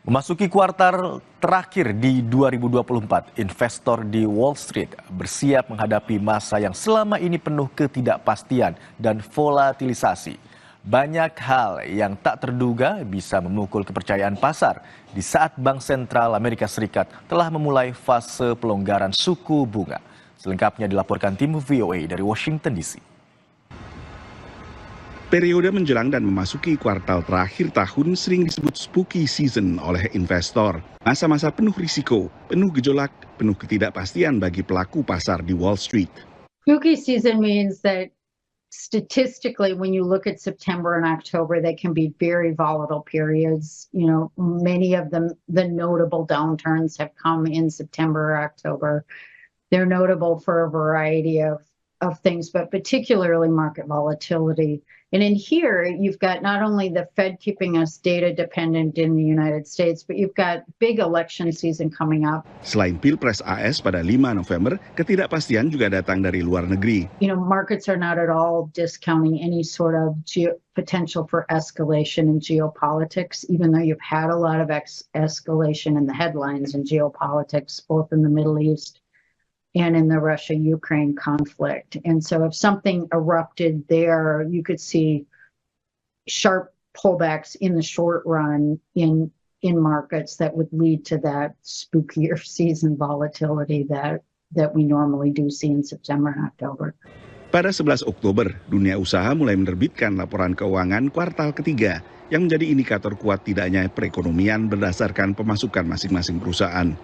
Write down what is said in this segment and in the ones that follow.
Memasuki kuartal terakhir di 2024, investor di Wall Street bersiap menghadapi masa yang selama ini penuh ketidakpastian dan volatilisasi. Banyak hal yang tak terduga bisa memukul kepercayaan pasar di saat Bank Sentral Amerika Serikat telah memulai fase pelonggaran suku bunga. Selengkapnya dilaporkan tim VOA dari Washington DC. Periode menjelang dan memasuki kuartal terakhir tahun sering disebut spooky season oleh investor. Masa-masa penuh risiko, penuh gejolak, penuh ketidakpastian bagi pelaku pasar di Wall Street. Spooky season means that statistically, when you look at September and October, they can be very volatile periods. You know, many of them, the notable downturns have come in September or October. They're notable for a variety of things, but particularly market volatility. And in here, you've got not only the Fed keeping us data dependent in the United States, but you've got big election season coming up. Selain Pilpres AS pada 5 November, ketidakpastian juga datang dari luar negeri. You know, markets are not at all discounting any sort of potential for escalation in geopolitics, even though you've had a lot of escalation in the headlines in geopolitics, both in the Middle East and in the Russia-Ukraine conflict. And so if something erupted there, you could see sharp pullbacks in the short run in markets that would lead to that spookier season volatility that we normally do see in September and October. Pada 11 Oktober, dunia usaha mulai menerbitkan laporan keuangan kuartal ketiga yang menjadi indikator kuat tidaknya perekonomian berdasarkan pemasukan masing-masing perusahaan.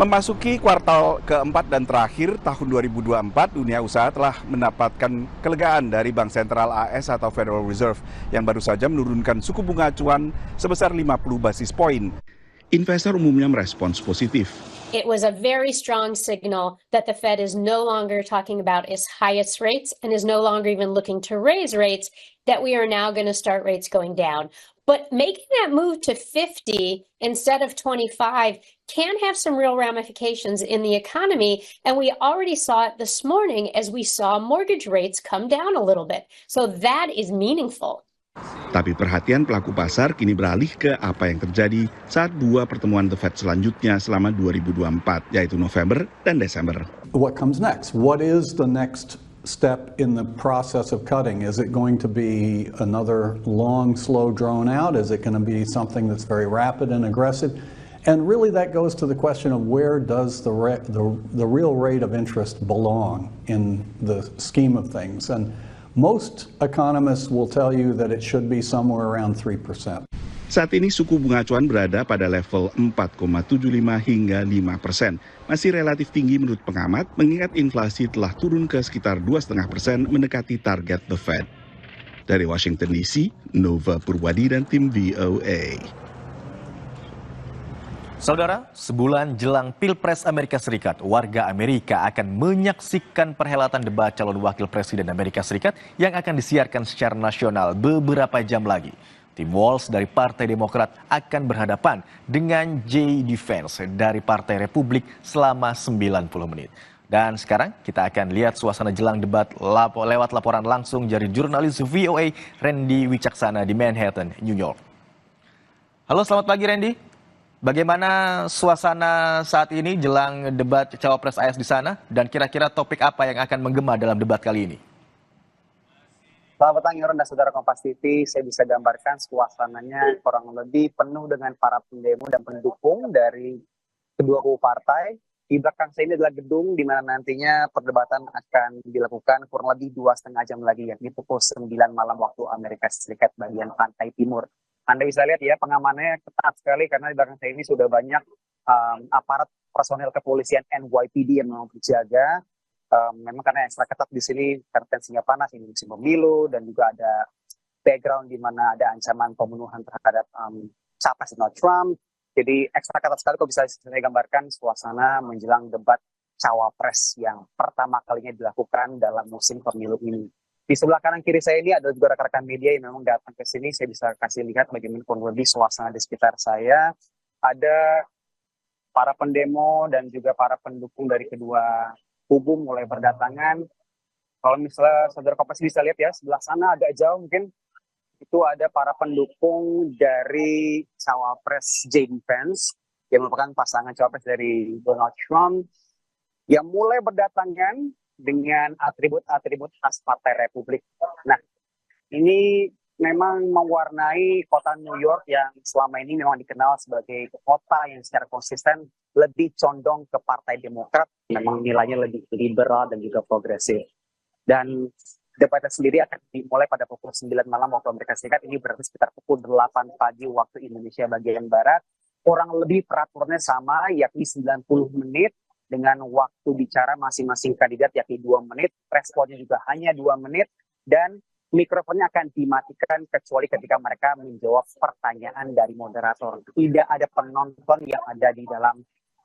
Memasuki kuartal keempat dan terakhir tahun 2024, dunia usaha telah mendapatkan kelegaan dari Bank Sentral AS atau Federal Reserve yang baru saja menurunkan suku bunga acuan sebesar 50 basis poin. Investor umumnya merespons positif. It was a very strong signal that the Fed is no longer talking about its highest rates and is no longer even looking to raise rates, that we are now going to start rates going down. But making that move to 50 instead of 25 can have some real ramifications in the economy. And we already saw it this morning as we saw mortgage rates come down a little bit. So that is meaningful. Tapi perhatian pelaku pasar kini beralih ke apa yang terjadi saat dua pertemuan The Fed selanjutnya selama 2024, yaitu November dan Desember. What comes next? What is the next step in the process of cutting? Is it going to be another long, slow, drawn out? Is it going to be something that's very rapid and aggressive? And really that goes to the question of where does the real rate of interest belong in the scheme of things? And most economists will tell you that it should be somewhere around 3%. Saat ini suku bunga acuan berada pada level 4,75 hingga 5%. Masih relatif tinggi menurut pengamat, mengingat inflasi telah turun ke sekitar 2,5% mendekati target The Fed. Dari Washington DC, Nova Purwadi dan tim VOA. Saudara, sebulan jelang Pilpres Amerika Serikat, warga Amerika akan menyaksikan perhelatan debat calon wakil presiden Amerika Serikat yang akan disiarkan secara nasional beberapa jam lagi. Tim Walz dari Partai Demokrat akan berhadapan dengan Jay Vance dari Partai Republik selama 90 menit. Dan sekarang kita akan lihat suasana jelang debat lewat laporan langsung dari jurnalis VOA Randy Wicaksana di Manhattan, New York. Halo, selamat pagi Randy. Bagaimana suasana saat ini jelang debat Cawapres AS di sana dan kira-kira topik apa yang akan menggema dalam debat kali ini? Selamat pagi Ron dan saudara Kompas TV, saya bisa gambarkan suasananya kurang lebih penuh dengan para pendemo dan pendukung dari kedua kubu partai. Di belakang saya ini adalah gedung di mana nantinya perdebatan akan dilakukan kurang lebih 2,5 jam lagi, yakni pukul 9 malam waktu Amerika Serikat bagian pantai timur. Anda bisa lihat ya, pengamanannya ketat sekali karena di belakang saya ini sudah banyak aparat personel kepolisian NYPD yang memang berjaga. Memang karena ekstra ketat di sini karena tensinya panas, ini musim pemilu dan juga ada background di mana ada ancaman pembunuhan terhadap capres Donald Trump. Jadi ekstra ketat sekali, kok bisa saya gambarkan suasana menjelang debat cawapres yang pertama kalinya dilakukan dalam musim pemilu ini. Di sebelah kanan kiri saya ini ada juga rekan-rekan media yang memang datang ke sini. Saya bisa kasih lihat bagaimana kurang lebih suasana di sekitar saya. Ada para pendemo dan juga para pendukung dari kedua kubu mulai berdatangan. Kalau misalnya saudara Kompas bisa lihat ya, sebelah sana agak jauh mungkin itu ada para pendukung dari cawapres JD Vance yang merupakan pasangan cawapres dari Donald Trump yang mulai berdatangan dengan atribut-atribut khas Partai Republik. Nah, ini memang mewarnai kota New York yang selama ini memang dikenal sebagai kota yang secara konsisten lebih condong ke Partai Demokrat, memang nilainya lebih liberal dan juga progresif. Dan debatnya sendiri akan dimulai pada pukul 9 malam waktu Amerika Serikat, ini berarti sekitar pukul 8 pagi waktu Indonesia bagian Barat. Kurang lebih peraturannya sama, yakni 90 menit dengan waktu bicara masing-masing kandidat yakni 2 menit, responnya juga hanya 2 menit, dan mikrofonnya akan dimatikan kecuali ketika mereka menjawab pertanyaan dari moderator. Tidak ada penonton yang ada di dalam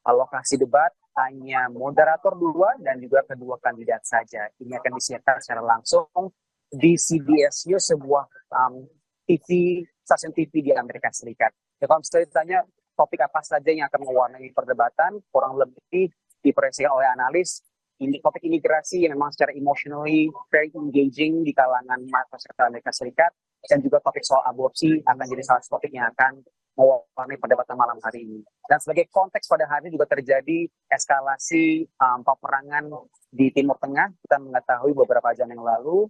lokasi debat, hanya moderator 2 dan juga kedua kandidat saja. Ini akan disiarkan secara langsung di CBS News, sebuah stasiun TV di Amerika Serikat. Ya, kalau misalnya ditanya topik apa saja yang akan mewarnai perdebatan, kurang lebih diproyeksikan oleh analis, ini topik imigrasi yang memang secara emotionally very engaging di kalangan masyarakat Amerika Serikat, dan juga topik soal aborsi akan jadi salah satu topik yang akan mewarnai perdebatan malam hari ini. Dan sebagai konteks pada hari ini juga terjadi eskalasi peperangan di Timur Tengah. Kita mengetahui beberapa jam yang lalu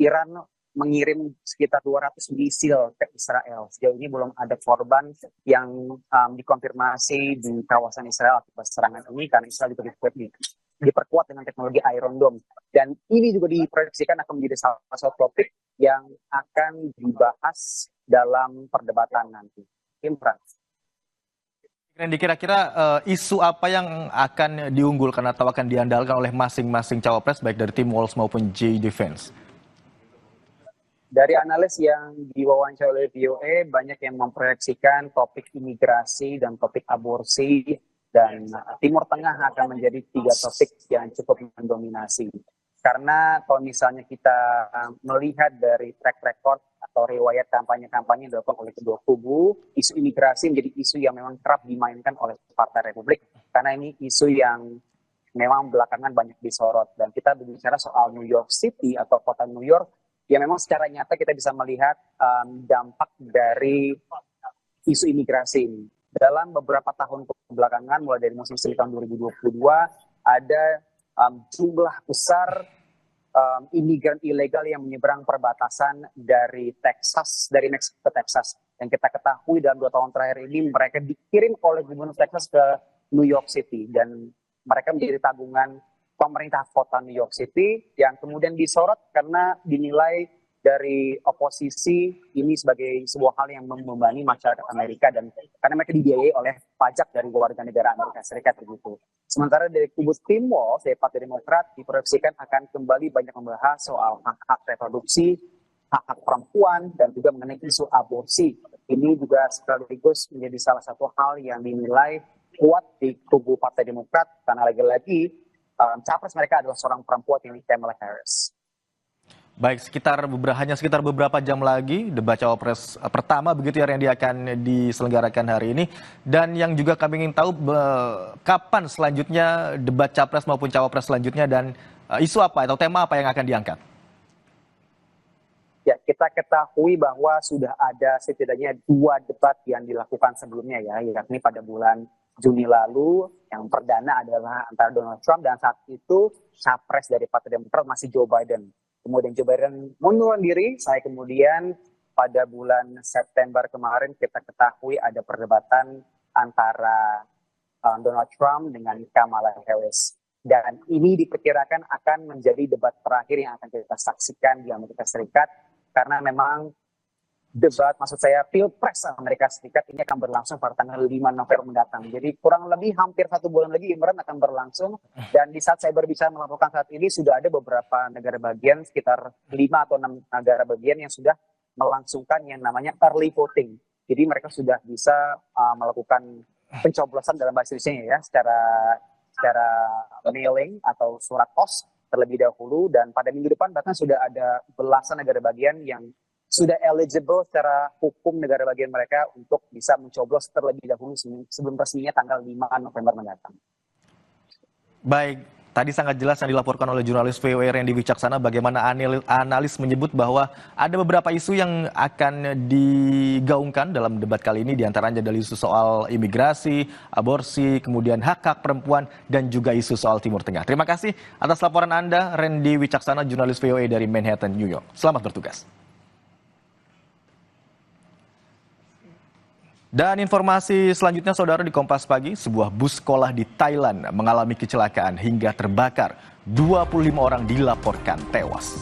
Iran mengirim sekitar 200 misil ke Israel. Sejauh ini belum ada korban yang dikonfirmasi di kawasan Israel akibat serangan ini, karena Israel juga diperkuat dengan teknologi Iron Dome. Dan ini juga diproyeksikan akan menjadi salah satu topik yang akan dibahas dalam perdebatan nanti. Imran. Randy, kira-kira isu apa yang akan diunggulkan atau akan diandalkan oleh masing-masing cawapres baik dari tim Walz maupun JD Vance? Dari analis yang diwawancara oleh VOA, banyak yang memproyeksikan topik imigrasi dan topik aborsi, dan Timur Tengah akan menjadi 3 topik yang cukup mendominasi. Karena kalau misalnya kita melihat dari track record atau riwayat kampanye-kampanye yang dilakukan oleh kedua kubu, isu imigrasi menjadi isu yang memang kerap dimainkan oleh Partai Republik, karena ini isu yang memang belakangan banyak disorot. Dan kita berbicara soal New York City atau kota New York, ya memang secara nyata kita bisa melihat dampak dari isu imigrasi ini. Dalam beberapa tahun kebelakangan, mulai dari musim semi tahun 2022, ada jumlah besar imigran ilegal yang menyeberang perbatasan dari Meksiko ke Texas. Yang kita ketahui dalam 2 tahun terakhir ini, mereka dikirim oleh gubernur Texas ke New York City, dan mereka menjadi tagungan pemerintah kota New York City, yang kemudian disorot karena dinilai dari oposisi ini sebagai sebuah hal yang membebani masyarakat Amerika, dan karena mereka dibiayai oleh pajak dari warga negara Amerika Serikat begitu. Sementara dari kubu tim Walz, dari Partai Demokrat, diproyeksikan akan kembali banyak membahas soal hak-hak reproduksi, hak-hak perempuan, dan juga mengenai isu aborsi. Ini juga sekaligus menjadi salah satu hal yang dinilai kuat di kubu Partai Demokrat, karena lagi-lagi capres mereka adalah seorang perempuan, yang Kamala Harris. Baik, hanya sekitar beberapa jam lagi debat cawapres pertama begitu ya, yang akan diselenggarakan hari ini. Dan yang juga kami ingin tahu kapan selanjutnya debat capres maupun cawapres selanjutnya, dan isu apa atau tema apa yang akan diangkat? Ya, kita ketahui bahwa sudah ada setidaknya 2 debat yang dilakukan sebelumnya ya, yakni pada bulan Juni lalu. Yang perdana adalah antara Donald Trump, dan saat itu capres dari Partai Demokrat masih Joe Biden. Kemudian Joe Biden mengundurkan diri, kemudian pada bulan September kemarin kita ketahui ada perdebatan antara Donald Trump dengan Kamala Harris. Dan ini diperkirakan akan menjadi debat terakhir yang akan kita saksikan di Amerika Serikat, karena memang Pilpres Amerika Serikat ini akan berlangsung pada tanggal 5 November mendatang. Jadi kurang lebih hampir 1 bulan lagi Imran akan berlangsung. Dan di saat saya berbicara melaporkan saat ini, sudah ada beberapa negara bagian, sekitar 5 atau 6 negara bagian yang sudah melangsungkan yang namanya early voting. Jadi mereka sudah bisa melakukan pencoblosan dalam bahasa Indonesia ya, secara mailing atau surat pos terlebih dahulu. Dan pada minggu depan bahkan sudah ada belasan negara bagian yang sudah eligible secara hukum negara bagian mereka untuk bisa mencoblos terlebih dahulu sebelum resminya tanggal 5 November mendatang. Baik, tadi sangat jelas yang dilaporkan oleh jurnalis VOA Randy Wicaksana bagaimana analis menyebut bahwa ada beberapa isu yang akan digaungkan dalam debat kali ini, diantaranya adalah isu soal imigrasi, aborsi, kemudian hak-hak perempuan, dan juga isu soal Timur Tengah. Terima kasih atas laporan Anda, Randy Wicaksana, jurnalis VOA dari Manhattan, New York. Selamat bertugas. Dan informasi selanjutnya, saudara, di Kompas Pagi, sebuah bus sekolah di Thailand mengalami kecelakaan hingga terbakar. 25 orang dilaporkan tewas.